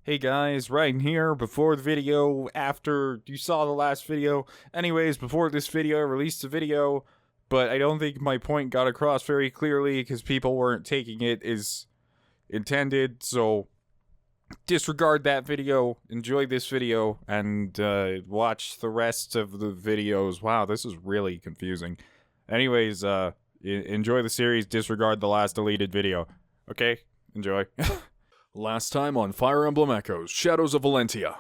Hey guys, Ryan here, before the video, after you saw the last video. Anyways, before this video, I released a video, but I don't think my point got across very clearly because people weren't taking it as intended, so disregard that video, enjoy this video, and watch the rest of the videos. Wow, this is really confusing. Anyways, enjoy the series, disregard the last deleted video. Okay? Enjoy. Last time on Fire Emblem Echoes, Shadows of Valentia.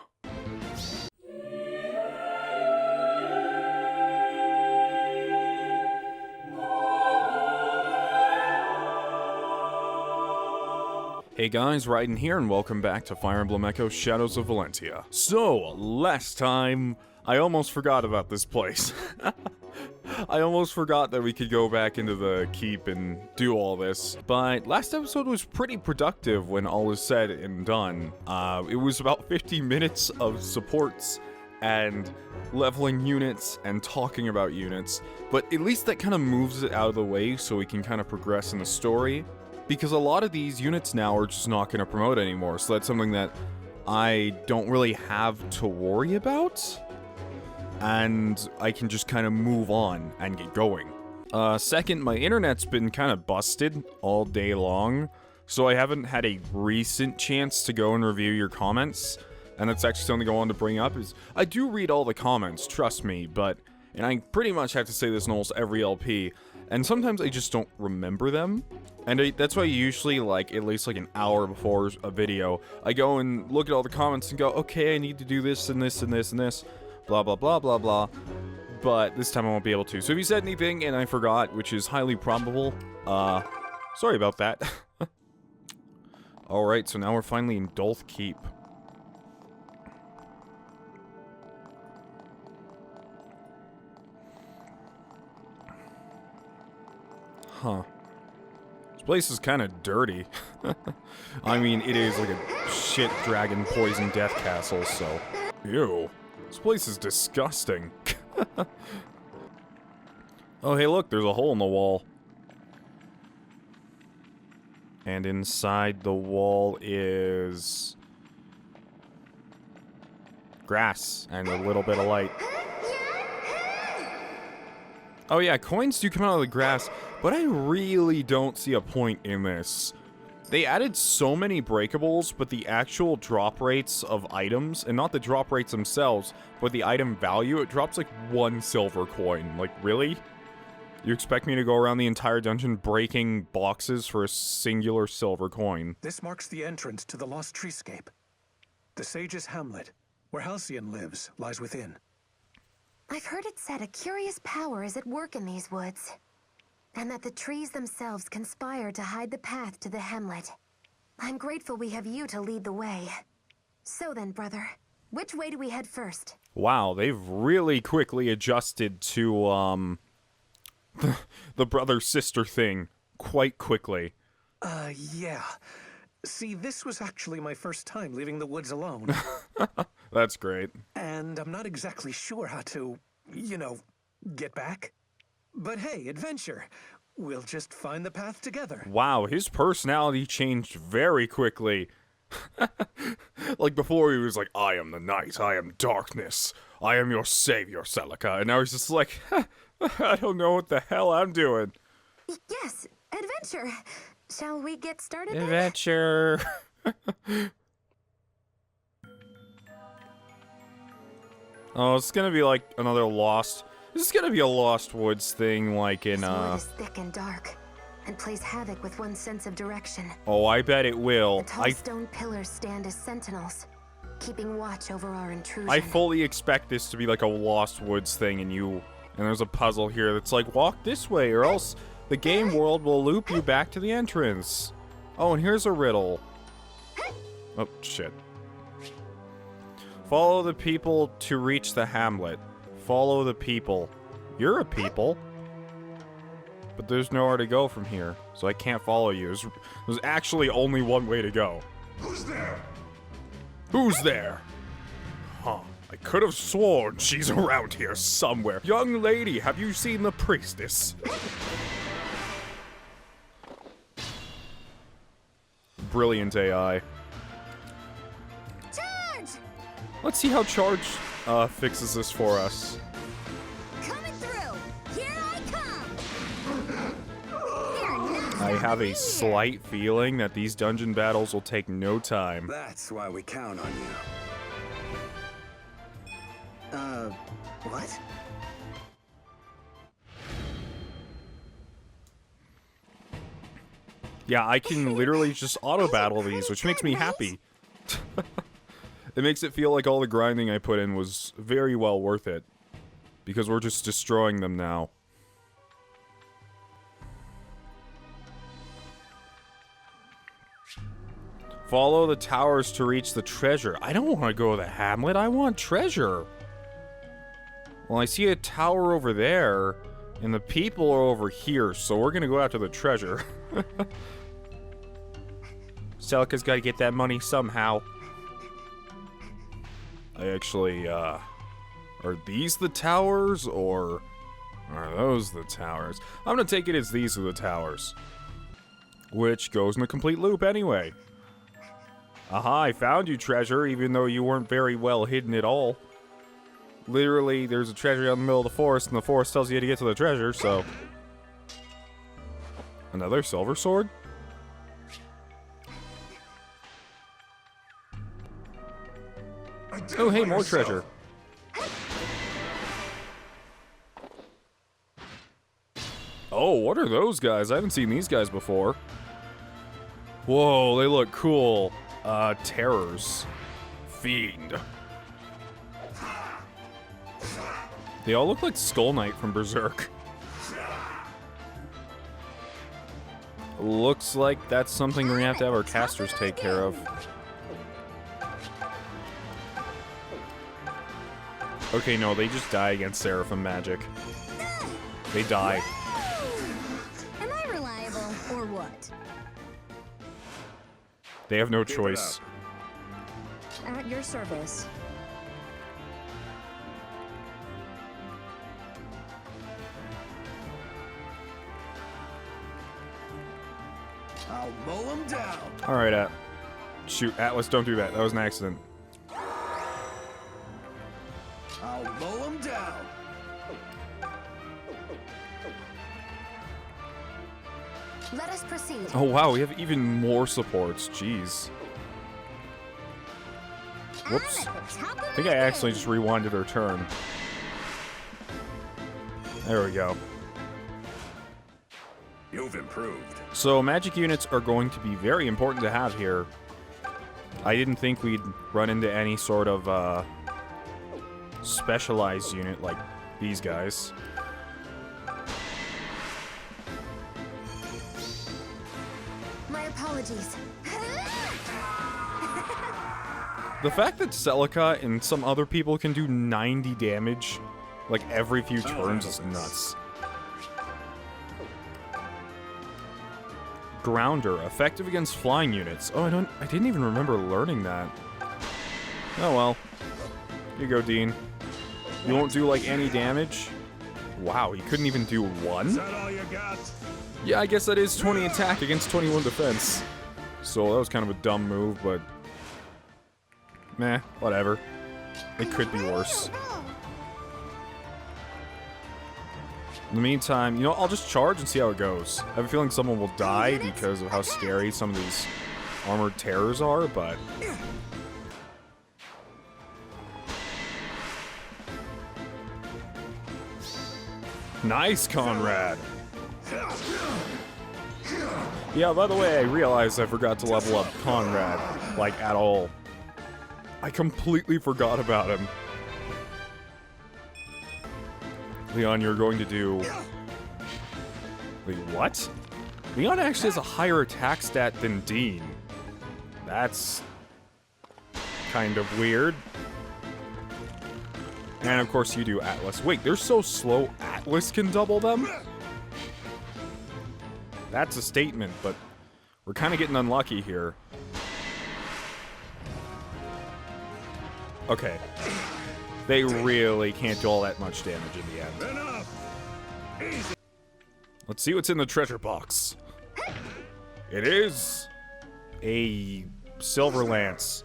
Hey guys, Raiden here, and welcome back to Fire Emblem Echoes, Shadows of Valentia. So, last time, I almost forgot about this place. I almost forgot that we could go back into the keep and do all this, but last episode was pretty productive when all is said and done. It was about 50 minutes of supports and leveling units and talking about units, but at least that kind of moves it out of the way so we can kind of progress in the story, because a lot of these units now are just not going to promote anymore, so that's something that I don't really have to worry about. And I can just kind of move on and get going. Second, my internet's been kind of busted all day long, so I haven't had a recent chance to go and review your comments, and that's actually something I wanted to bring up, is I do read all the comments, trust me, and I pretty much have to say this in almost every LP, and sometimes I just don't remember them, and that's why usually, at least an hour before a video, I go and look at all the comments and go, okay, I need to do this and this and this and this, blah blah blah blah blah, but this time I won't be able to. So if you said anything and I forgot, which is highly probable, sorry about that. Alright, so now we're finally in Dolf Keep. Huh. This place is kind of dirty. I mean, it is like a shit dragon poison death castle, so... Ew. This place is disgusting. Oh, hey, look, there's a hole in the wall. And inside the wall is... grass and a little bit of light. Oh yeah, coins do come out of the grass, but I really don't see a point in this. They added so many breakables, but the actual drop rates of items, and not the drop rates themselves, but the item value, it drops like 1 silver coin. Like, really? You expect me to go around the entire dungeon breaking boxes for a singular silver coin? This marks the entrance to the lost Treescape. The Sage's Hamlet, where Halcyon lives, lies within. I've heard it said a curious power is at work in these woods, and that the trees themselves conspire to hide the path to the Hamlet. I'm grateful we have you to lead the way. So then, brother, which way do we head first? Wow, they've really quickly adjusted to, the brother-sister thing quite quickly. Yeah. See, this was actually my first time leaving the woods alone. That's great. And I'm not exactly sure how to, get back. But hey, adventure. We'll just find the path together. Wow, his personality changed very quickly. Like before he was like, I am the night, I am darkness, I am your savior, Celica. And now he's just like, I don't know what the hell I'm doing. Yes, adventure. Shall we get started? Adventure. Oh, it's gonna be like another Lost. This is gonna be a Lost Woods thing, like in, This wood is thick and dark, and plays havoc with one's sense of direction. Oh, I bet it will. The tall stone pillars stand as sentinels, keeping watch over our intrusion. I fully expect this to be like a Lost Woods thing, and there's a puzzle here that's like, walk this way, or else the game world will loop you back to the entrance. Oh, and here's a riddle. Oh, shit. Follow the people to reach the Hamlet. Follow the people. You're a people. But there's nowhere to go from here, so I can't follow you. There's actually only one way to go. Who's there? Who's there? Huh. I could have sworn she's around here somewhere. Young lady, have you seen the priestess? Brilliant AI. Let's see how charge fixes this for us. Coming through. Here I come. I have a slight feeling that these dungeon battles will take no time. That's why we count on you. What? Yeah, I can literally just auto-battle these, which makes me happy. It makes it feel like all the grinding I put in was very well worth it. Because we're just destroying them now. Follow the towers to reach the treasure. I don't want to go to the Hamlet, I want treasure. Well, I see a tower over there, and the people are over here, so we're gonna go after the treasure. Celica's gotta get that money somehow. I actually, are these the towers, or are those the towers? I'm gonna take it as these are the towers. Which goes in a complete loop anyway. Aha, I found you, treasure, even though you weren't very well hidden at all. Literally, there's a treasure out in the middle of the forest, and the forest tells you to get to the treasure, so... Another silver sword? Oh, hey, more treasure. Oh, what are those guys? I haven't seen these guys before. Whoa, they look cool. Terrors. Fiend. They all look like Skull Knight from Berserk. Looks like that's something we're gonna have to have our casters take care of. Okay, no, they just die against Seraphim magic. They die. Am I reliable or what? They have no choice. At your service. I'll mow them down. Alright, shoot, Atlas, don't do that. That was an accident. I'll mow them down. Let us proceed. Oh wow, we have even more supports. Jeez. Whoops. I think I actually just rewinded her turn. There we go. You've improved. So magic units are going to be very important to have here. I didn't think we'd run into any sort of specialized unit like these guys. My apologies. The fact that Celica and some other people can do 90 damage like every few turns is nuts. Grounder, effective against flying units. Oh, I didn't even remember learning that. Oh well. Here you go, Dean. You won't do like any damage? Wow, he couldn't even do one? Is that all you got? Yeah, I guess that is 20 attack against 21 defense. So that was kind of a dumb move, but... meh, whatever. It could be worse. In the meantime, you know, I'll just charge and see how it goes. I have a feeling someone will die because of how scary some of these armored terrors are, but... Nice, Conrad! Yeah, by the way, I realized I forgot to level up Conrad, like, at all. I completely forgot about him. Leon, you're going to do... Wait, what? Leon actually has a higher attack stat than Dean. That's... kind of weird. And of course you do, Atlas. Wait, they're so slow Atlas can double them? That's a statement, but we're kind of getting unlucky here. Okay. They really can't do all that much damage in the end. Enough. Let's see what's in the treasure box. It is a silver lance.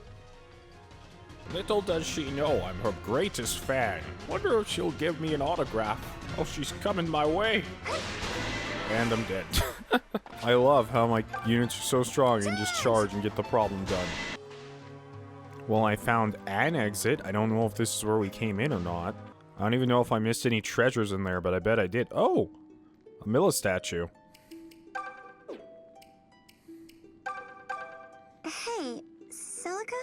Little does she know I'm her greatest fan. Wonder if she'll give me an autograph. Oh, she's coming my way. And I'm dead. I love how my units are so strong and just charge and get the problem done. Well, I found an exit. I don't know if this is where we came in or not. I don't even know if I missed any treasures in there, but I bet I did. Oh! A Milla statue. Hey, Celica?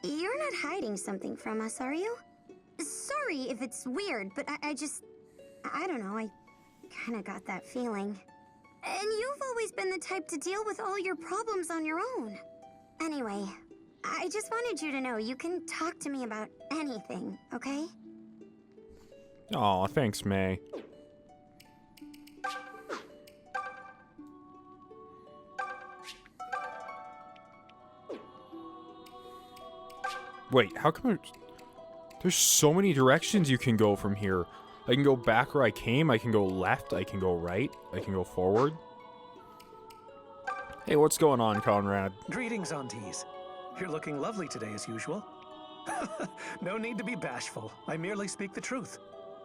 You're not hiding something from us, are you? Sorry if it's weird, but I don't know, I kinda got that feeling. And you've always been the type to deal with all your problems on your own. Anyway, I just wanted you to know you can talk to me about anything, okay? Aw, thanks, May. Wait, how come there's so many directions you can go from here? I can go back where I came, I can go left, I can go right, I can go forward. Hey, what's going on, Conrad? Greetings, aunties. You're looking lovely today as usual. No need to be bashful. I merely speak the truth.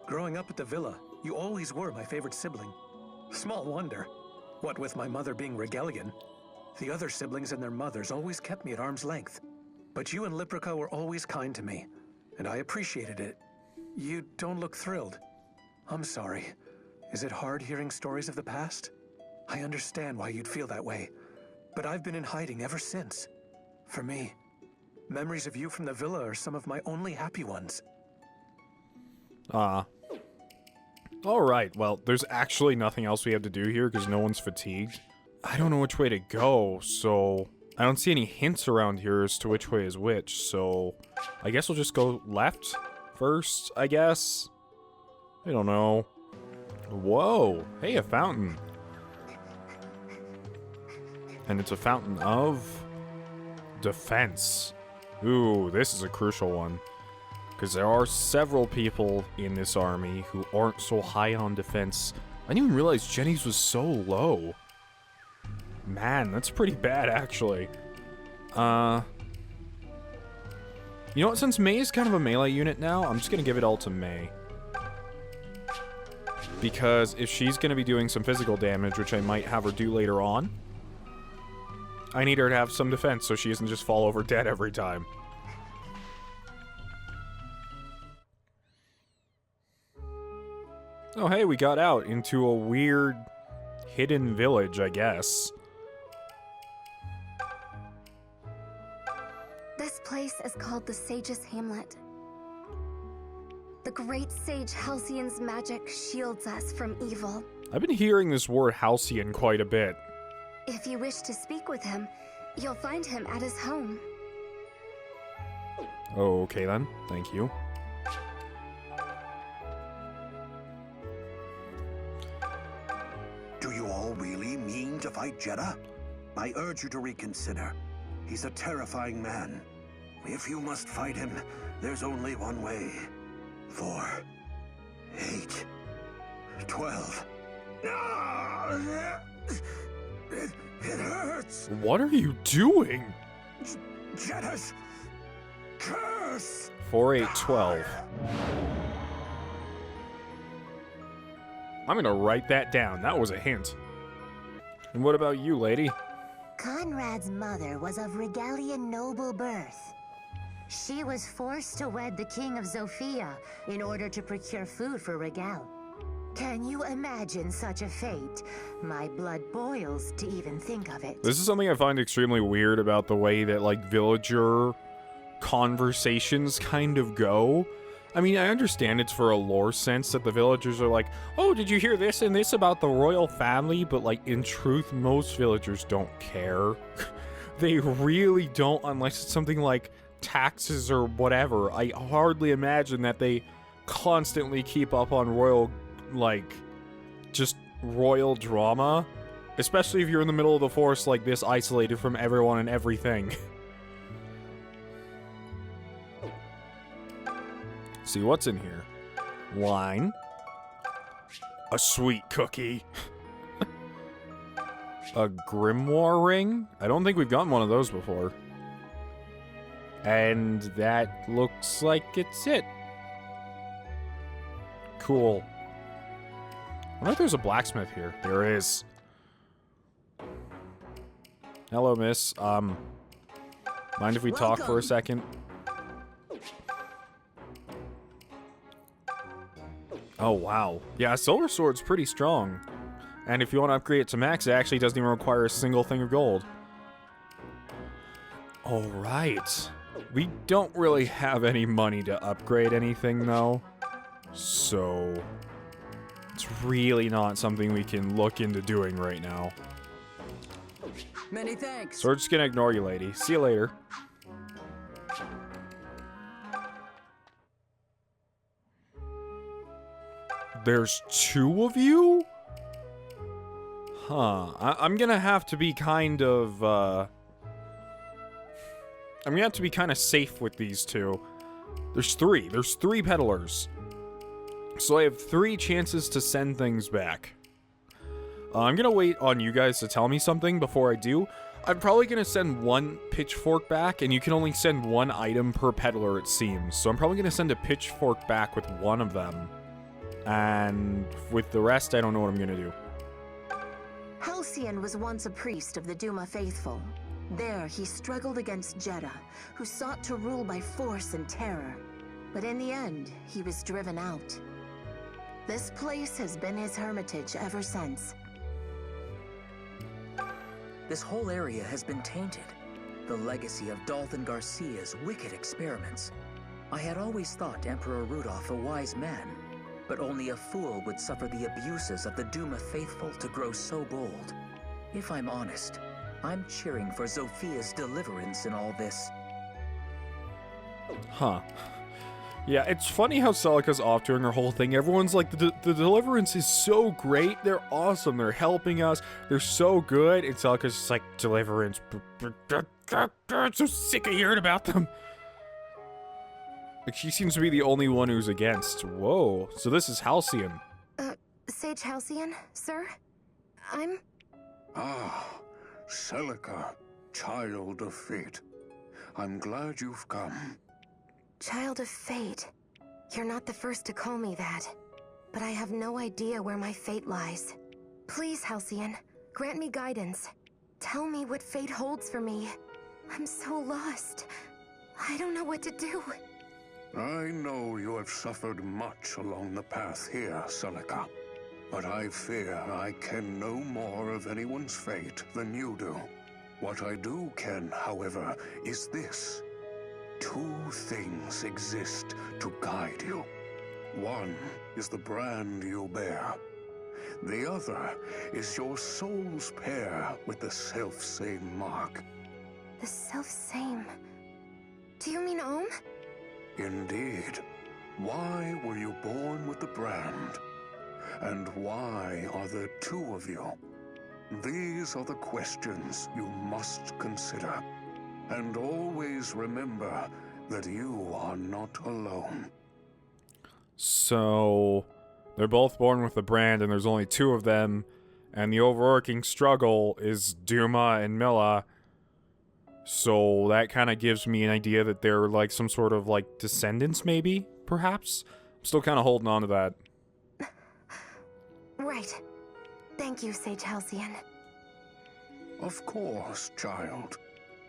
Growing up at the villa, you always were my favorite sibling. Small wonder. What with my mother being Rigelian, the other siblings and their mothers always kept me at arm's length. But you and Liprica were always kind to me, and I appreciated it. You don't look thrilled. I'm sorry. Is it hard hearing stories of the past? I understand why you'd feel that way, but I've been in hiding ever since. For me, memories of you from the villa are some of my only happy ones. Alright, well, there's actually nothing else we have to do here because no one's fatigued. I don't know which way to go, so I don't see any hints around here as to which way is which, so I guess we'll just go left first, I guess. I don't know. Whoa, hey, a fountain. And it's a fountain of defense. Ooh, this is a crucial one. Because there are several people in this army who aren't so high on defense. I didn't even realize Jenny's was so low. Man, that's pretty bad, actually. You know what? Since May is kind of a melee unit now, I'm just going to give it all to May. Because if she's going to be doing some physical damage, which I might have her do later on, I need her to have some defense so she doesn't just fall over dead every time. Oh, hey, we got out into a weird hidden village, I guess. This place is called the Sage's Hamlet. The great Sage Halcyon's magic shields us from evil. I've been hearing this word Halcyon quite a bit. If you wish to speak with him, you'll find him at his home. Oh, okay then. Thank you. Do you all really mean to fight Jeddah? I urge you to reconsider. He's a terrifying man. If you must fight him, there's only one way. 4, 8, 12. It hurts. What are you doing? Jeddah's curse. 4, 8, 12. I'm gonna write that down. That was a hint. And what about you, lady? Conrad's mother was of Rigelian noble birth. She was forced to wed the king of Zofia in order to procure food for Rigel. Can you imagine such a fate? My blood boils to even think of it. This is something I find extremely weird about the way that, like, villager conversations kind of go. I mean, I understand it's for a lore sense that the villagers are like, oh, did you hear this and this about the royal family? But, like, in truth, most villagers don't care. They really don't, unless it's something like taxes or whatever. I hardly imagine that they constantly keep up on royal, like, just royal drama. Especially if you're in the middle of the forest like this, isolated from everyone and everything. See what's in here. Wine. A sweet cookie. A grimoire ring? I don't think we've gotten one of those before. And that looks like it's it. Cool. I wonder if there's a blacksmith here. There is. Hello, miss. Mind if we talk for a second? Oh, wow. Yeah, a silver sword's pretty strong. And if you want to upgrade it to max, it actually doesn't even require a single thing of gold. Alright. We don't really have any money to upgrade anything, though. So it's really not something we can look into doing right now. Many thanks. So we're just gonna ignore you, lady. See you later. There's two of you? Huh. I'm gonna have to be kind of, I'm gonna have to be kind of safe with these two. There's three. There's three peddlers. So I have 3 chances to send things back. I'm gonna wait on you guys to tell me something before I do. I'm probably gonna send 1 pitchfork back, and you can only send 1 item per peddler, it seems. So I'm probably gonna send a pitchfork back with 1 of them. And with the rest, I don't know what I'm gonna do. Halcyon was once a priest of the Duma faithful. There, he struggled against Jeddah, who sought to rule by force and terror. But in the end, he was driven out. This place has been his hermitage ever since. This whole area has been tainted. The legacy of Dolf and Garcia's wicked experiments. I had always thought Emperor Rudolph a wise man, but only a fool would suffer the abuses of the Duma faithful to grow so bold. If I'm honest, I'm cheering for Zofia's deliverance in all this. Huh. Yeah, it's funny how Celica's off doing her whole thing. Everyone's like, the deliverance is so great. They're awesome. They're helping us. They're so good. And Celica's just like, deliverance. I'm so sick of hearing about them. Like, she seems to be the only one who's against. Whoa. So this is Halcyon. Sage Halcyon, sir? I'm... Ah, Celica, child of fate. I'm glad you've come. Child of Fate. You're not the first to call me that, but I have no idea where my fate lies. Please, Halcyon, grant me guidance. Tell me what fate holds for me. I'm so lost. I don't know what to do. I know you have suffered much along the path here, Celica. But I fear I ken no more of anyone's fate than you do. What I do ken, however, is this. 2 things exist to guide you. One is the brand you bear. The other is your soul's pair with the self-same mark. The self-same... Do you mean Alm? Indeed. Why were you born with the brand? And why are there 2 of you? These are the questions you must consider. And always remember that you are not alone. So, they're both born with the brand, and there's only 2 of them. And the overarching struggle is Duma and Milla. So that kind of gives me an idea that they're like some sort of like descendants, maybe, perhaps? I'm still kind of holding on to that. Right. Thank you, Sage Halcyon. Of course, child.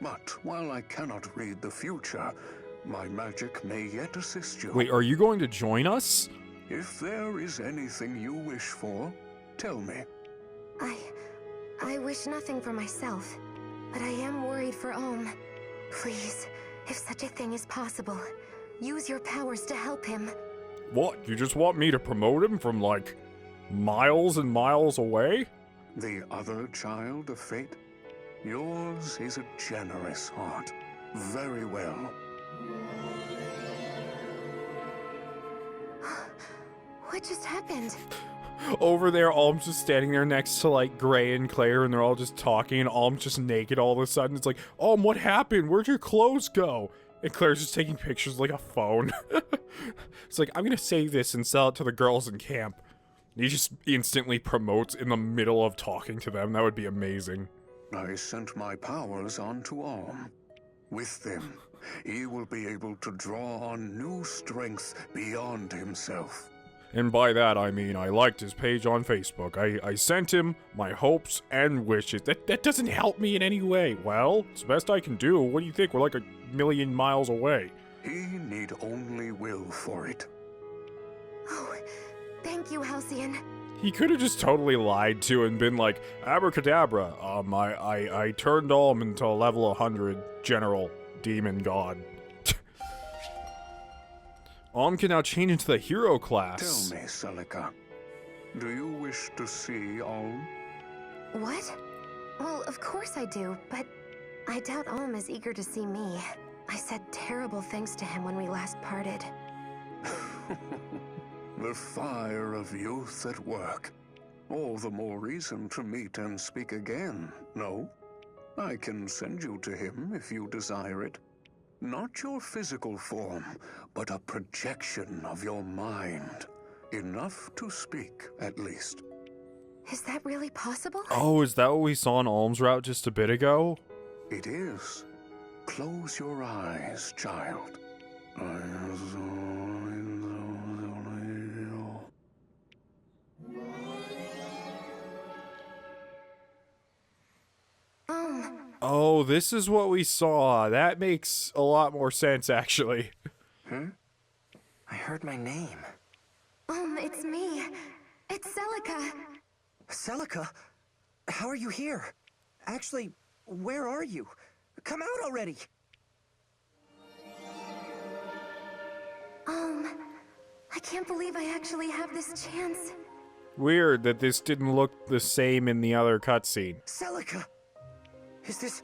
But while I cannot read the future, my magic may yet assist you. Wait, are you going to join us? If there is anything you wish for, tell me. I wish nothing for myself, but I am worried for Alm. Please, if such a thing is possible, use your powers to help him. What? You just want me to promote him from, like, miles and miles away? The other child of fate? Yours is a generous heart. Very well. What just happened? Over there, Alm's just standing there next to, like, Gray and Claire, and they're all just talking, and Alm's just naked all of a sudden. It's like, Alm, what happened? Where'd your clothes go? And Claire's just taking pictures like a phone. It's like, I'm gonna save this and sell it to the girls in camp. He just instantly promotes in the middle of talking to them. That would be amazing. I sent my powers on to Alm. With them, he will be able to draw on new strength beyond himself. And by that I mean I liked his page on Facebook. I sent him my hopes and wishes. That doesn't help me in any way. Well, it's the best I can do. What do you think? We're like a million miles away. He need only will for it. Oh, thank you, Halcyon. He could have just totally lied to and been like, abracadabra, I turned Alm into a level 100 general demon god. Alm can now change into the hero class. Tell me, Celica, do you wish to see Alm? What? Well, of course I do, but I doubt Alm is eager to see me. I said terrible things to him when we last parted. The fire of youth at work. All the more reason to meet and speak again, no? I can send you to him if you desire it. Not your physical form, but a projection of your mind. Enough to speak, at least. Is that really possible? Oh, is that what we saw on Alm's route just a bit ago? It is. Close your eyes, child. Oh, this is what we saw. That makes a lot more sense, actually. I heard my name. It's me. It's Celica. Celica? How are you here? Actually, where are you? Come out already! I can't believe I actually have this chance. Weird that this didn't look the same in the other cutscene. Celica! Is this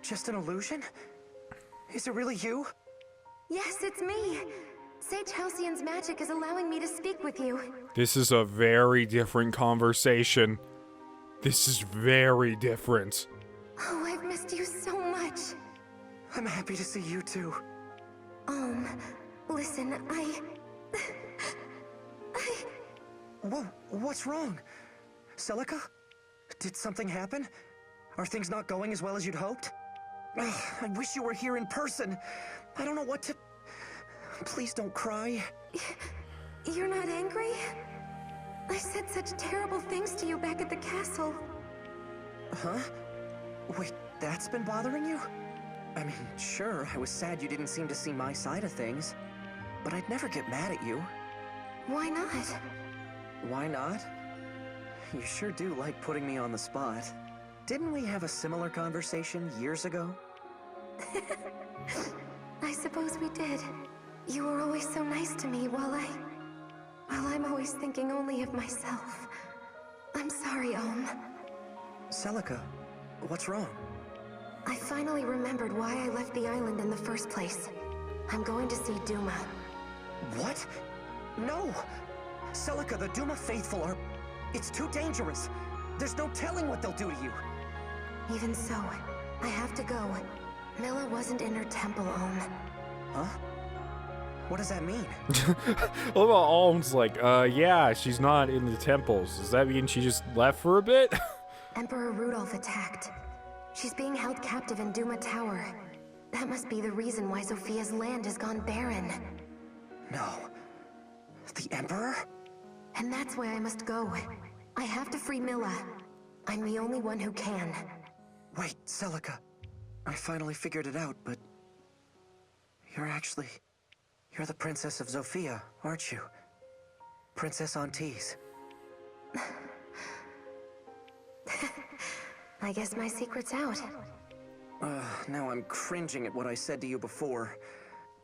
just an illusion? Is it really you? Yes, it's me. Sage Halcyon's magic is allowing me to speak with you. This is a very different conversation. This is very different. Oh, I've missed you so much. I'm happy to see you too. Listen, Whoa, what's wrong? Celica? Did something happen? Are things not going as well as you'd hoped? Ugh, I wish you were here in person. I don't know what to... Please don't cry. You're not angry? I said such terrible things to you back at the castle. Huh? Wait, that's been bothering you? I mean, sure, I was sad you didn't seem to see my side of things, but I'd never get mad at you. Why not? Why not? You sure do like putting me on the spot. Didn't we have a similar conversation years ago? I suppose we did. You were always so nice to me while I'm always thinking only of myself. I'm sorry, Alm. Celica, what's wrong? I finally remembered why I left the island in the first place. I'm going to see Duma. What? No! Celica, the Duma faithful are... It's too dangerous. There's no telling what they'll do to you. Even so, I have to go. Milla wasn't in her temple, Alm. Huh? What does that mean? What about Alm's like, yeah, she's not in the temples. Does that mean she just left for a bit? Emperor Rudolf attacked. She's being held captive in Duma Tower. That must be the reason why Zofia's land has gone barren. No. The Emperor? And that's why I must go. I have to free Milla. I'm the only one who can. Wait, Celica. I finally figured it out, but... You're the Princess of Zofia, aren't you? Princess Antise. I guess my secret's out. Now I'm cringing at what I said to you before.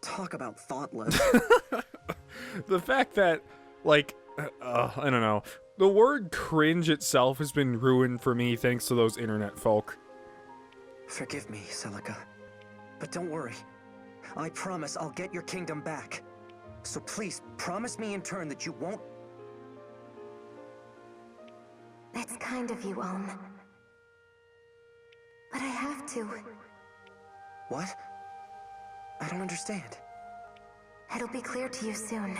Talk about thoughtless. The fact that, like, I don't know. The word cringe itself has been ruined for me thanks to those internet folk. Forgive me, Celica. But don't worry. I promise I'll get your kingdom back. So please, promise me in turn that you won't... It's kind of you, Alm. But I have to. What? I don't understand. It'll be clear to you soon.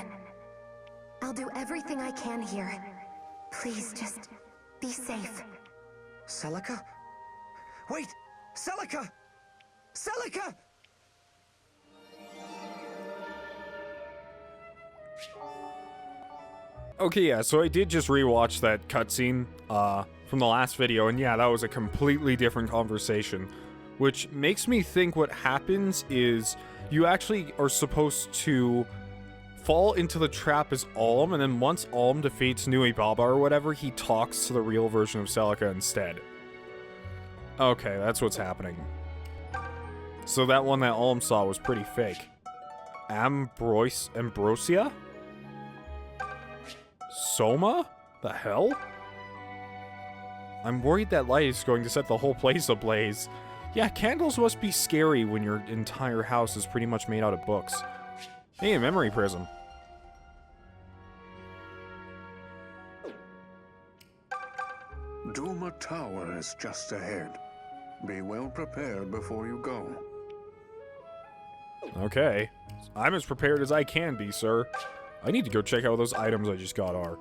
I'll do everything I can here. Please, just be safe. Celica? Wait! Celica! Celica! Okay, yeah, so I did just rewatch that cutscene from the last video, and yeah, that was a completely different conversation, which makes me think what happens is you actually are supposed to fall into the trap as Alm, and then once Alm defeats Nui Baba or whatever, he talks to the real version of Celica instead. Okay, that's what's happening. So that one that Alm saw was pretty fake. Ambrosia? Soma? The hell? I'm worried that light is going to set the whole place ablaze. Yeah, candles must be scary when your entire house is pretty much made out of books. Hey, a memory prism. Duma Tower is just ahead. Be well prepared before you go. Okay. I'm as prepared as I can be, sir. I need to go check out what those items I just got are.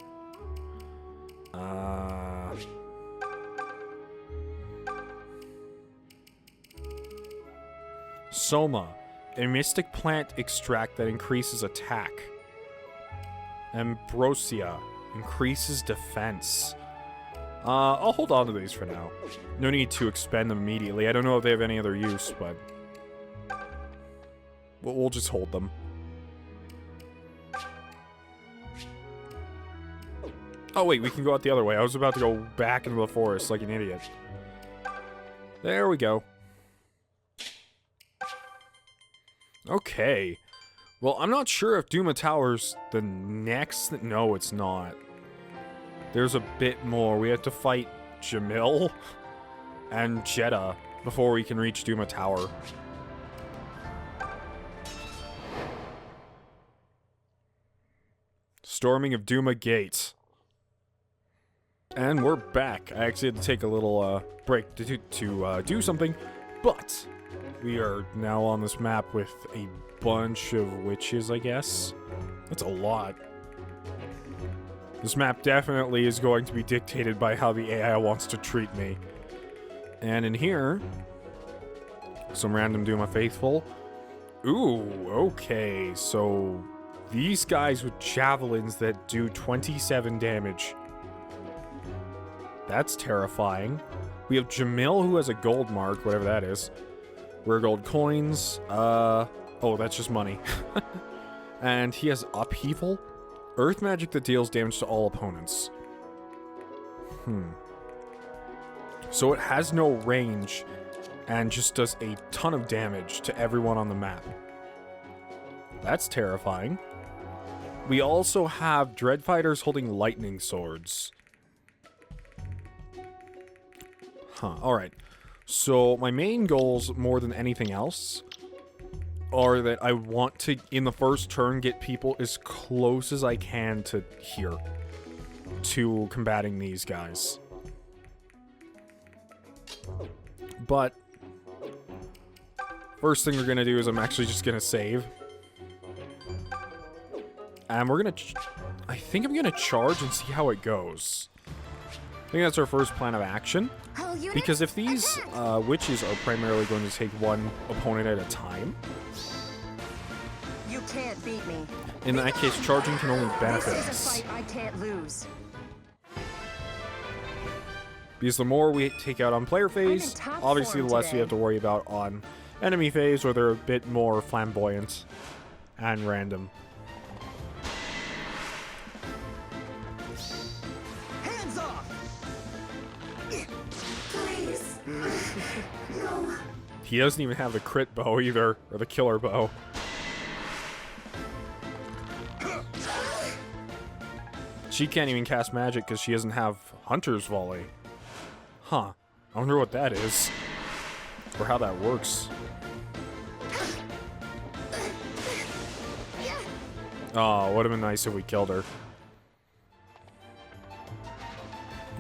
Soma. A mystic plant extract that increases attack. Ambrosia. Increases defense. I'll hold on to these for now. No need to expend them immediately. I don't know if they have any other use, but we'll just hold them. Oh wait, we can go out the other way. I was about to go back into the forest like an idiot. There we go. Okay. Well, I'm not sure if Duma Tower's the next... No, it's not. There's a bit more. We have to fight Jamil and Jeddah before we can reach Duma Tower. Storming of Duma Gate. And we're back. I actually had to take a little break to do something, but we are now on this map with a bunch of witches, I guess. That's a lot. This map definitely is going to be dictated by how the AI wants to treat me. And in here, some random Duma Faithful. Ooh, okay, so these guys with javelins that do 27 damage. That's terrifying. We have Jamil, who has a gold mark, whatever that is. Rare gold coins. Oh, that's just money. And he has upheaval. Earth magic that deals damage to all opponents. So it has no range and just does a ton of damage to everyone on the map. That's terrifying. We also have Dread Fighters holding lightning swords. Alright. So my main goals, more than anything else, are that I want to, in the first turn, get people as close as I can to here. To combating these guys. But first thing we're going to do is I'm actually just going to save. And we're going to... I think I'm going to charge and see how it goes. I think that's our first plan of action. Because if these witches are primarily going to take one opponent at a time... You can't beat me. In that case, charging can only benefit us. This is a fight I can't lose. Because the more we take out on player phase, obviously the less we have to worry about on enemy phase, where they're a bit more flamboyant and random. Hands off! Please. No. He doesn't even have the crit bow either, or the killer bow. She can't even cast magic because she doesn't have Hunter's Volley. Huh. I wonder what that is. Or how that works. Oh, would have been nice if we killed her.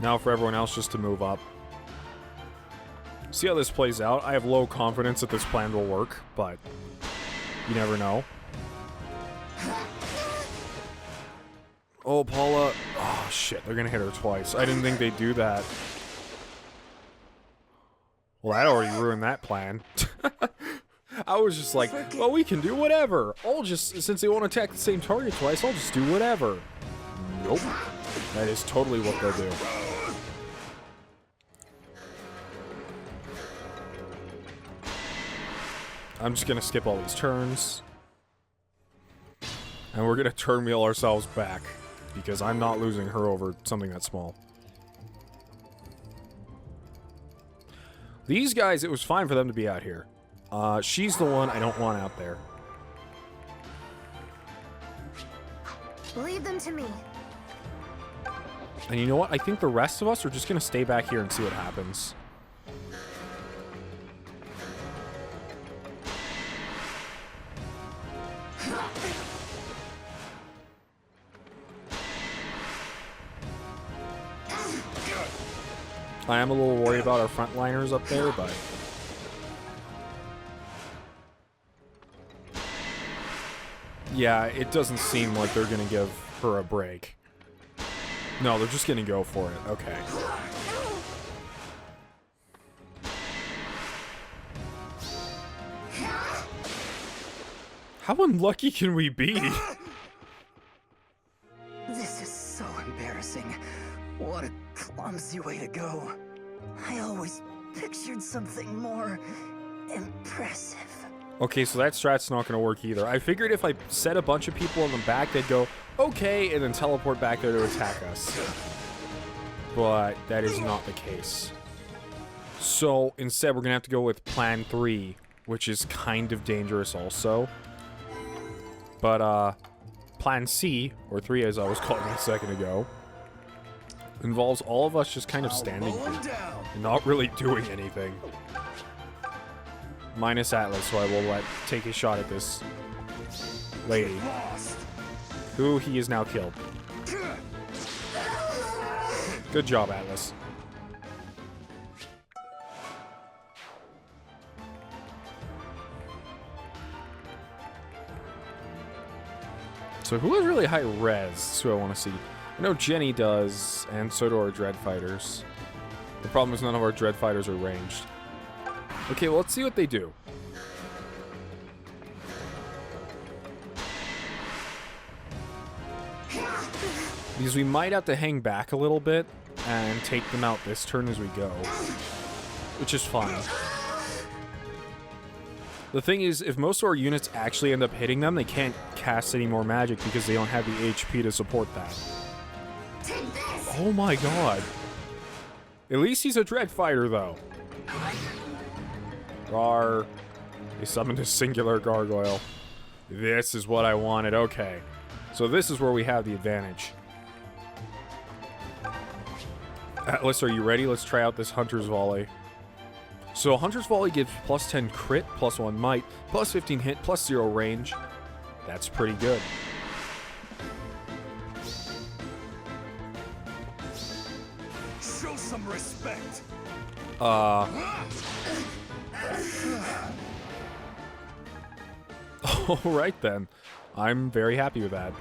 Now for everyone else just to move up. See how this plays out. I have low confidence that this plan will work, but you never know. Oh, Paula. Oh, shit. They're going to hit her twice. I didn't think they'd do that. Well, that already ruined that plan. I was just like, well, we can do whatever. I'll just, since they won't attack the same target twice, I'll just do whatever. Nope. Nope. That is totally what they'll do. I'm just gonna skip all these turns. And we're gonna turn wheel ourselves back. Because I'm not losing her over something that small. These guys, it was fine for them to be out here. She's the one I don't want out there. Leave them to me. And you know what? I think the rest of us are just gonna stay back here and see what happens. I am a little worried about our frontliners up there, but... yeah, it doesn't seem like they're gonna give her a break. No, they're just gonna go for it. Okay. How unlucky can we be? This is so embarrassing. What a clumsy way to go. I always pictured something more impressive. Okay, so that strat's not going to work either. I figured if I set a bunch of people in the back, they'd go, okay, and then teleport back there to attack us. But that is not the case. So instead, we're going to have to go with Plan 3, which is kind of dangerous also. But Plan C, or 3 as I was calling it a second ago, involves all of us just kind of standing here and not really doing anything. Minus Atlas, so I will take a shot at this lady, who he is now killed. Good job, Atlas. So who has really high res? That's who I want to see. I know Jenny does, and so do our Dread Fighters. The problem is none of our Dread Fighters are ranged. Okay, well, let's see what they do. Because we might have to hang back a little bit and take them out this turn as we go. Which is fine. The thing is, if most of our units actually end up hitting them, they can't cast any more magic because they don't have the HP to support that. Oh my god. At least he's a Dread Fighter, though. Rar. They summoned a singular gargoyle. This is what I wanted. Okay. So this is where we have the advantage. Atlas, are you ready? Let's try out this Hunter's Volley. So Hunter's Volley gives plus 10 crit, plus 1 might, plus 15 hit, plus 0 range. That's pretty good. Show some respect. Alright then. I'm very happy with that.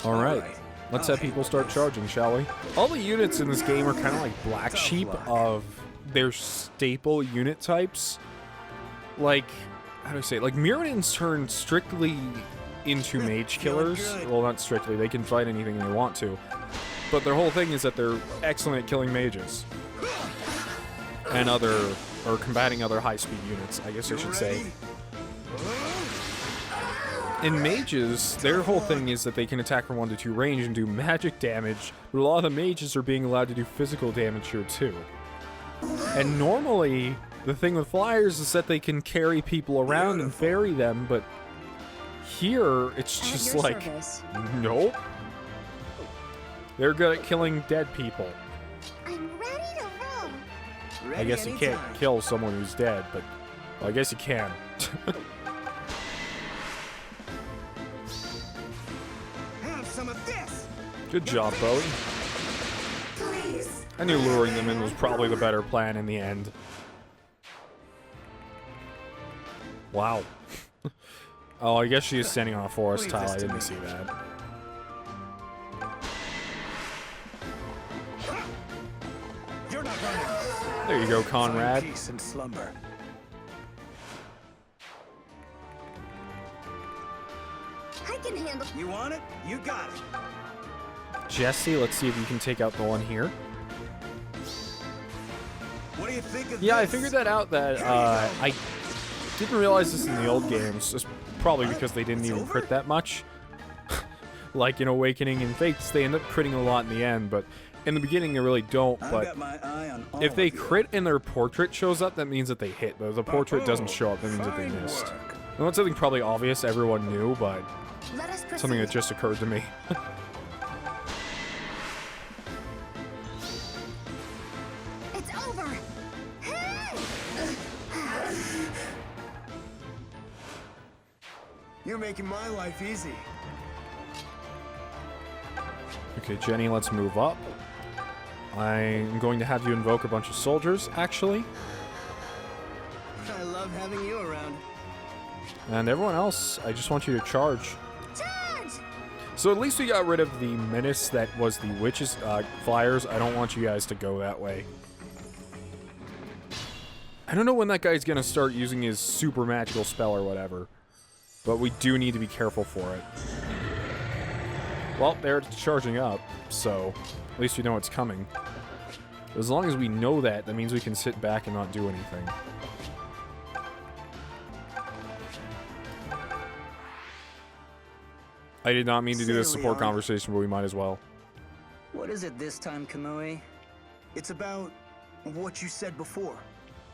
Alright. Let's have people start charging, shall we? All the units in this game are kind of like black sheep of their staple unit types. Like, how do I say it? Like, Mirrodins turn strictly into mage killers. Well, not strictly. They can fight anything they want to. But their whole thing is that they're excellent at killing mages. And or combating other high-speed units, I guess I should say. In mages, their whole thing is that they can attack from 1 to 2 range and do magic damage, but a lot of the mages are being allowed to do physical damage here too. And normally, the thing with flyers is that they can carry people around and ferry them, but here, it's just like, nope. They're good at killing dead people. I'm ready to roll. I guess you can't kill someone who's dead, but well, I guess you can. Good job, Bowie. I knew luring them in was probably the better plan in the end. Wow. Oh, I guess she is standing on a forest tile. I didn't see that. There you go, Conrad. Peace and slumber. I can handle. You want it? You got it. Jesse, let's see if you can take out the one here. What do you think of Yeah, I this? figured that out that I didn't realize this in the old games. It's probably because they didn't even crit that much. Like in Awakening and Fates, they end up critting a lot in the end, but in the beginning they really don't. I've But got my eye on all if they of you. crit and their portrait shows up, that means that they hit. But if the portrait doesn't show up, that means that they Fine missed. work. And that's something probably obvious, everyone knew, but Let us proceed. something that just occurred to me. It's over. You're making my life easy. Okay, Jenny, let's move up. I'm going to have you invoke a bunch of soldiers, actually. I love having you around. And everyone else, I just want you to charge. Charge! So at least we got rid of the menace that was the witches' flyers. I don't want you guys to go that way. I don't know when that guy's gonna start using his super magical spell or whatever. But we do need to be careful for it. Well, they're charging up, so at least we know it's coming. As long as we know that, that means we can sit back and not do anything. I did not mean to do this support conversation, but we might as well. What is it this time, Kamui? It's about what you said before.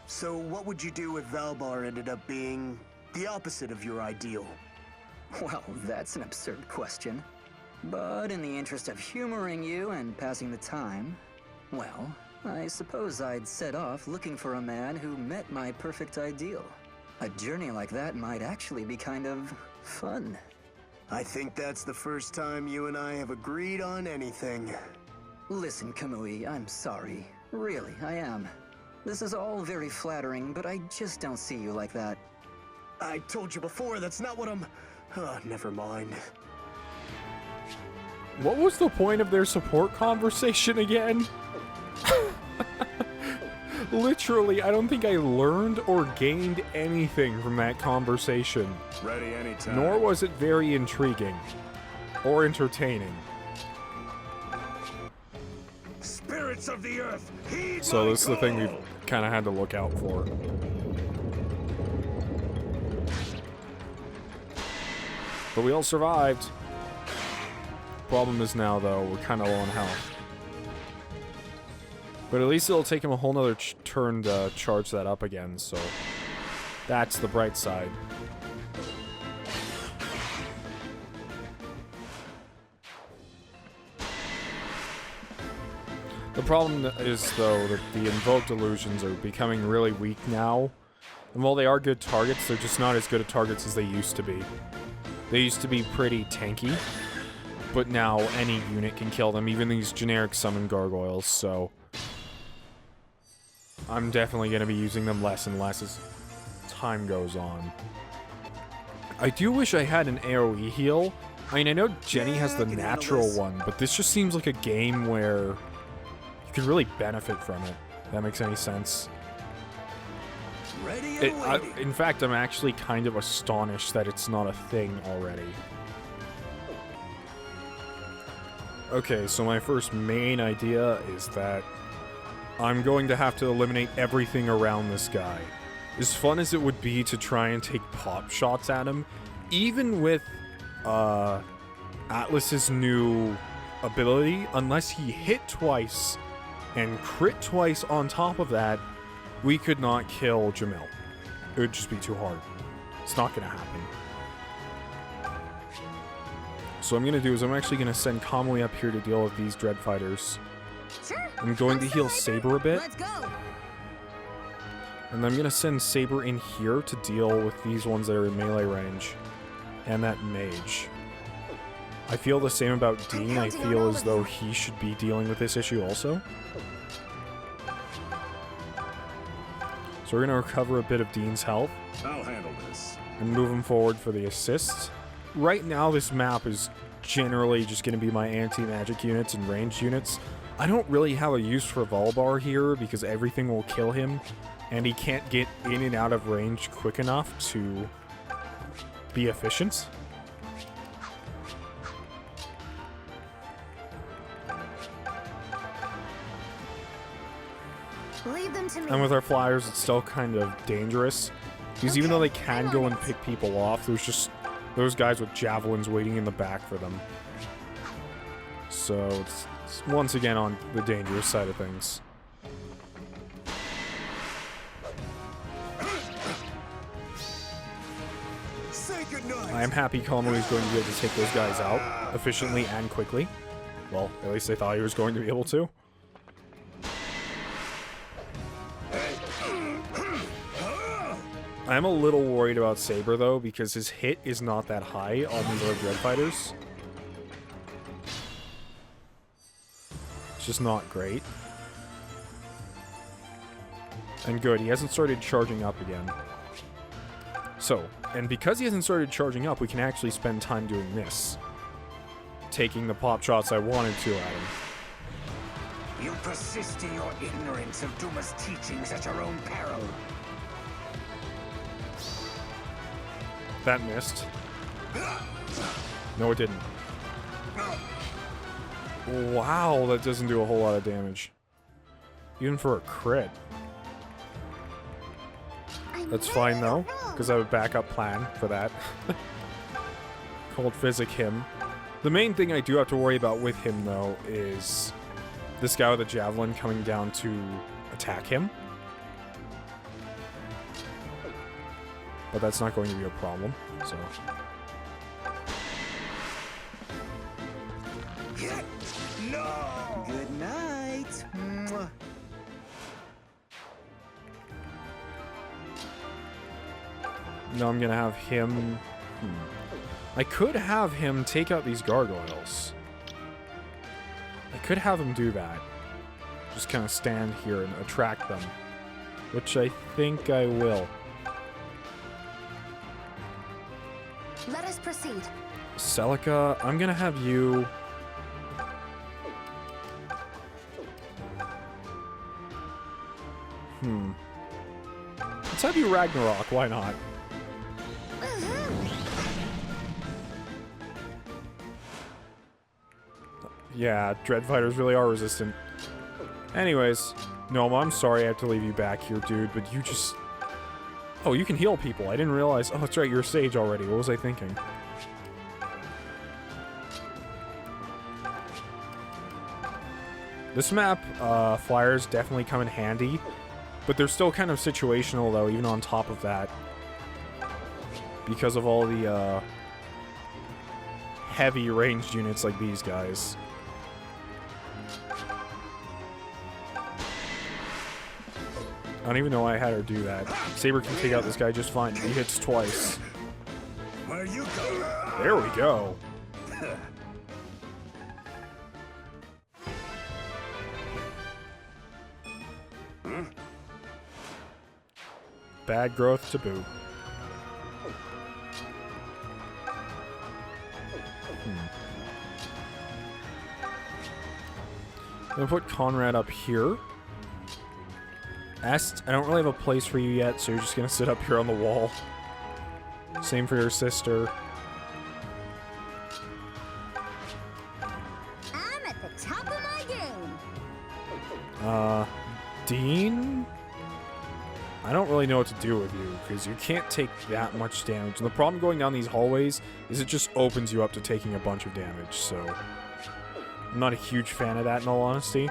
So what would you do if Valbar ended up being the opposite of your ideal? Well, that's an absurd question. But in the interest of humoring you and passing the time, well, I suppose I'd set off looking for a man who met my perfect ideal. A journey like that might actually be kind of fun. I think that's the first time you and I have agreed on anything. Listen, Kamui, I'm sorry. Really, I am. This is all very flattering, but I just don't see you like that. I told you before, that's not what I'm... never mind. What was the point of their support conversation again? Literally, I don't think I learned or gained anything from that conversation. Ready anytime. Nor was it very intriguing. Or entertaining. Spirits of the earth, heed So my this is the thing we've call! kind of had to look out for. But we all survived. Problem is now, though, we're kind of low on health. But at least it'll take him a whole nother turn to charge that up again, so that's the bright side. The problem is, though, that the invoked illusions are becoming really weak now. And while they are good targets, they're just not as good at targets as they used to be. They used to be pretty tanky, but now any unit can kill them, even these generic summon gargoyles, so I'm definitely going to be using them less and less as time goes on. I do wish I had an AoE heal. I mean, I know Jenny has the natural one, but this just seems like a game where you could really benefit from it, if that makes any sense. Ready and waiting. In fact, I'm actually kind of astonished that it's not a thing already. Okay, so my first main idea is that I'm going to have to eliminate everything around this guy. As fun as it would be to try and take pop shots at him, even with Atlas's new ability, unless he hit twice and crit twice on top of that, we could not kill Jamil. It would just be too hard. It's not going to happen. So what I'm going to do is I'm actually going to send Kamui up here to deal with these Dread Fighters. Sure. I'm going to heal Saber a bit. Let's go. And I'm going to send Saber in here to deal with these ones that are in melee range. And that mage. I feel the same about Dean. I feel as though he should be dealing with this issue also. So we're going to recover a bit of Dean's health. I'll handle this. And move him forward for the assists. Right now, this map is generally just going to be my anti-magic units and ranged units. I don't really have a use for Valbar here because everything will kill him, and he can't get in and out of range quick enough to be efficient. Listen to me. And with our flyers, it's still kind of dangerous. Because even though they can go and pick people off, there's just those guys with javelins waiting in the back for them. So it's once again on the dangerous side of things. I am happy Konoe is going to be able to take those guys out efficiently and quickly. Well, at least they thought he was going to be able to. I'm a little worried about Saber, though, because his hit is not that high on these other Dread Fighters. It's just not great. And good, he hasn't started charging up again. So, and because he hasn't started charging up, we can actually spend time doing this. Taking the pop shots I wanted to at him. You persist in your ignorance of Duma's teachings at your own peril. That missed. No, it didn't. Wow, that doesn't do a whole lot of damage. Even for a crit. That's fine, though, because I have a backup plan for that. Cold Physic him. The main thing I do have to worry about with him, though, is this guy with a javelin coming down to attack him. But that's not going to be a problem, so... No! Good night. Mwah. No, I'm gonna have him... I could have him take out these gargoyles. I could have him do that. Just kind of stand here and attract them. Which I think I will. Let us proceed. Celica, I'm gonna have you... Let's have you Ragnarok, why not? Yeah, Dread Fighters really are resistant. Anyways, Gnome, I'm sorry I have to leave you back here, dude, but you just... Oh, you can heal people. I didn't realize... Oh, that's right, you're a Sage already. What was I thinking? This map, flyers definitely come in handy, but they're still kind of situational, though, even on top of that. Because of all the, heavy ranged units like these guys. I don't even know why I had her do that. Saber can take out this guy just fine. He hits twice. Where you go? There we go. Bad growth to boot. I'm gonna put Conrad up here. Est, I don't really have a place for you yet, so you're just gonna sit up here on the wall. Same for your sister. I'm at the top of my game. Dean? I don't really know what to do with you, because you can't take that much damage. And the problem going down these hallways is it just opens you up to taking a bunch of damage, so... I'm not a huge fan of that, in all honesty.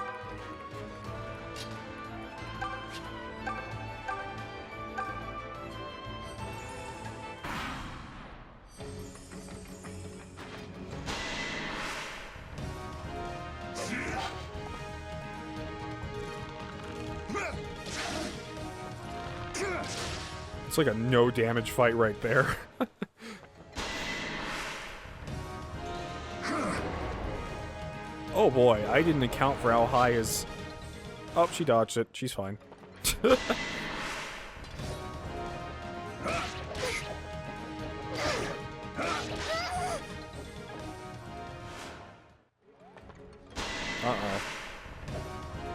It's like a no damage fight right there. Oh boy, I didn't account for how high his... Oh, she dodged it. She's fine. Uh-oh.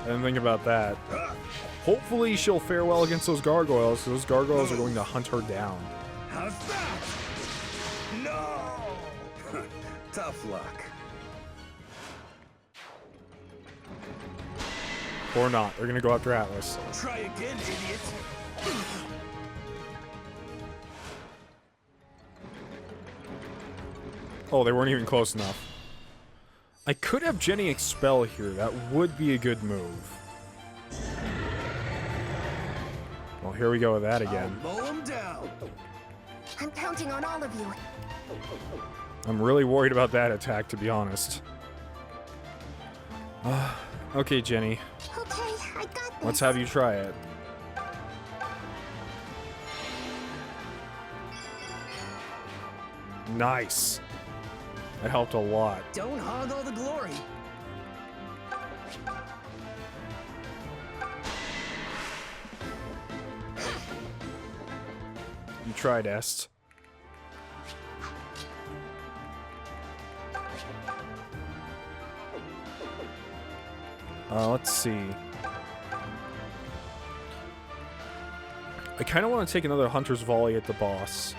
I didn't think about that. Hopefully she'll fare well against those gargoyles, because those gargoyles are going to hunt her down. How's that? No! Tough luck. Or not. They're gonna go after Atlas. Try again, idiot. Oh, they weren't even close enough. I could have Jenny expel here. That would be a good move. Well, here we go with that again. I'll mow him down. I'm counting on all of you. I'm really worried about that attack, to be honest. Okay, Jenny. Okay, I got this. Let's have you try it. Nice. That helped a lot. Don't hog all the glory. You tried, Est. Let's see. I kind of want to take another Hunter's Volley at the boss.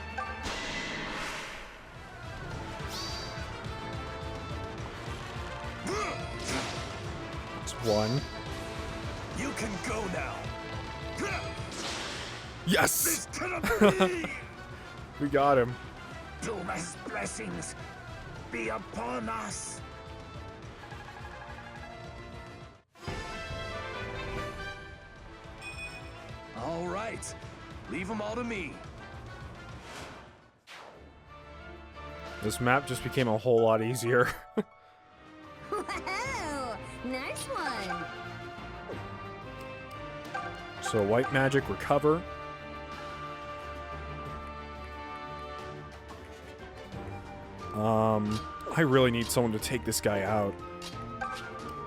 It's one. You can go now. Yes! This cannot be! We got him. Duma's blessings be upon us. All right. Leave them all to me. This map just became a whole lot easier. Wow, nice one. So white magic, recover. I really need someone to take this guy out.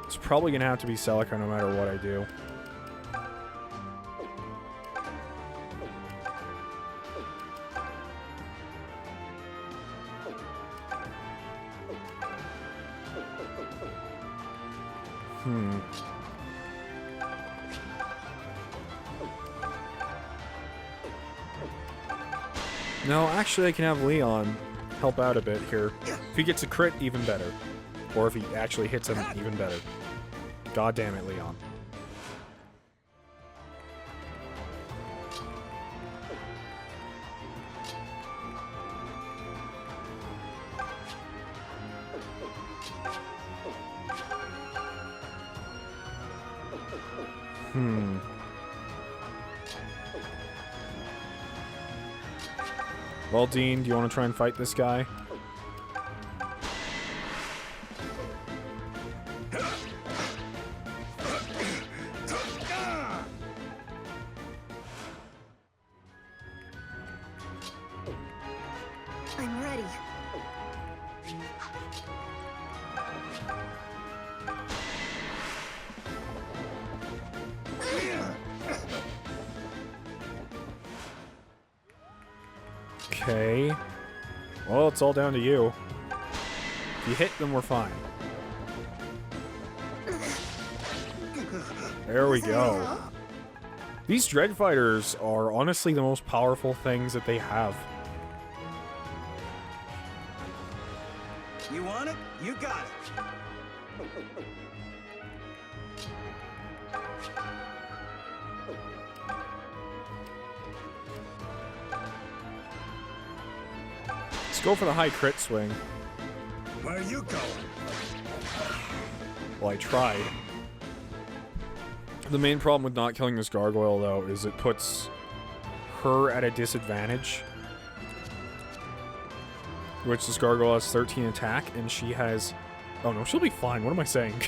It's probably gonna have to be Celica no matter what I do. No, actually I can have Leon help out a bit here. If he gets a crit, even better. Or if he actually hits him, even better. God damn it, Leon. Well, Dean, do you want to try and fight this guy? I'm ready. Okay. Well, it's all down to you. If you hit, then we're fine. There we go. These Dread Fighters are honestly the most powerful things that they have. You want it? You got it. Let's go for the high crit swing. Where are you going? Well, I tried. The main problem with not killing this gargoyle, though, is it puts her at a disadvantage. Which this gargoyle has 13 attack, and she has... Oh no, she'll be fine. What am I saying?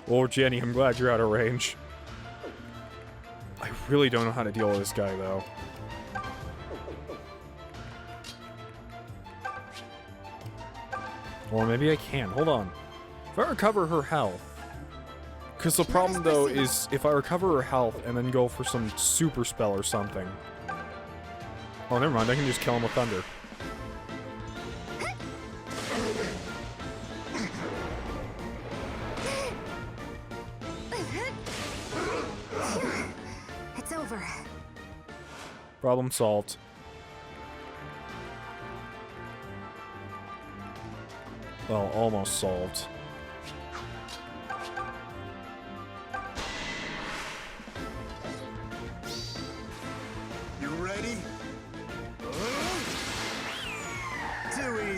Oh, Jenny, I'm glad you're out of range. I really don't know how to deal with this guy, though. Or maybe I can. Hold on. If I recover her health... Because the problem, though, is if I recover her health and then go for some super spell or something... Oh, never mind. I can just kill him with thunder. It's over. Problem solved. Well, almost solved.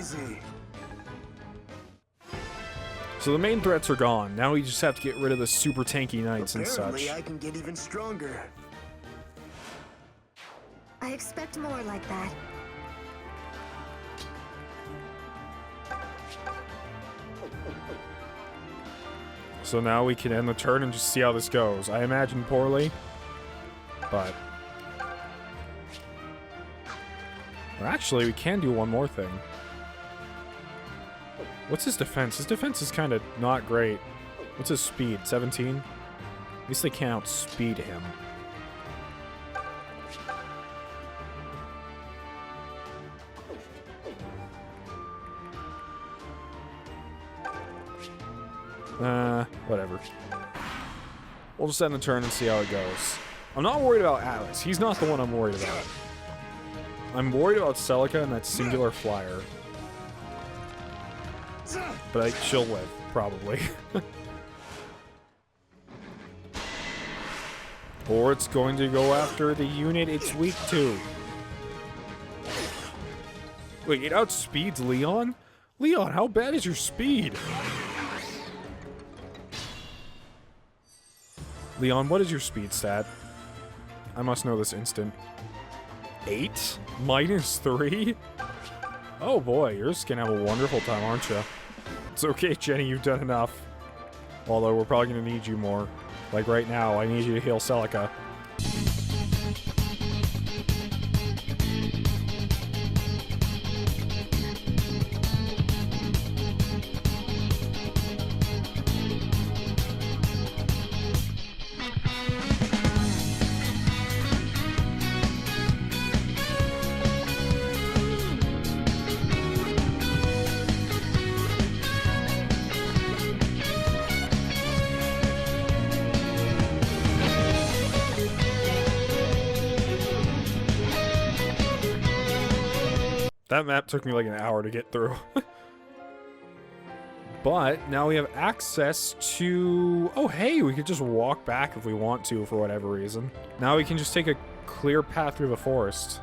crazy. So the main threats are gone. Now we just have to get rid of the super tanky knights and Apparently, such. I can get even stronger. I expect more like that. So now we can end the turn and just see how this goes. I imagine poorly, but... Or actually, we can do one more thing. What's his defense? His defense is kind of not great. What's his speed? 17? At least they can't outspeed him. Whatever. We'll just end the turn and see how it goes. I'm not worried about Atlas. He's not the one I'm worried about. I'm worried about Celica and that singular flyer. But she'll live, probably. Or it's going to go after the unit it's weak to. Wait, it outspeeds Leon? Leon, how bad is your speed? Leon, what is your speed stat? I must know this instant. 8? -3? Oh boy, you're just gonna have a wonderful time, aren't you? It's okay, Jenny, you've done enough. Although we're probably gonna need you more. Like right now, I need you to heal Celica. That map took me like an hour to get through. But now we have access to... Oh, hey, we could just walk back if we want to for whatever reason. Now we can just take a clear path through the forest.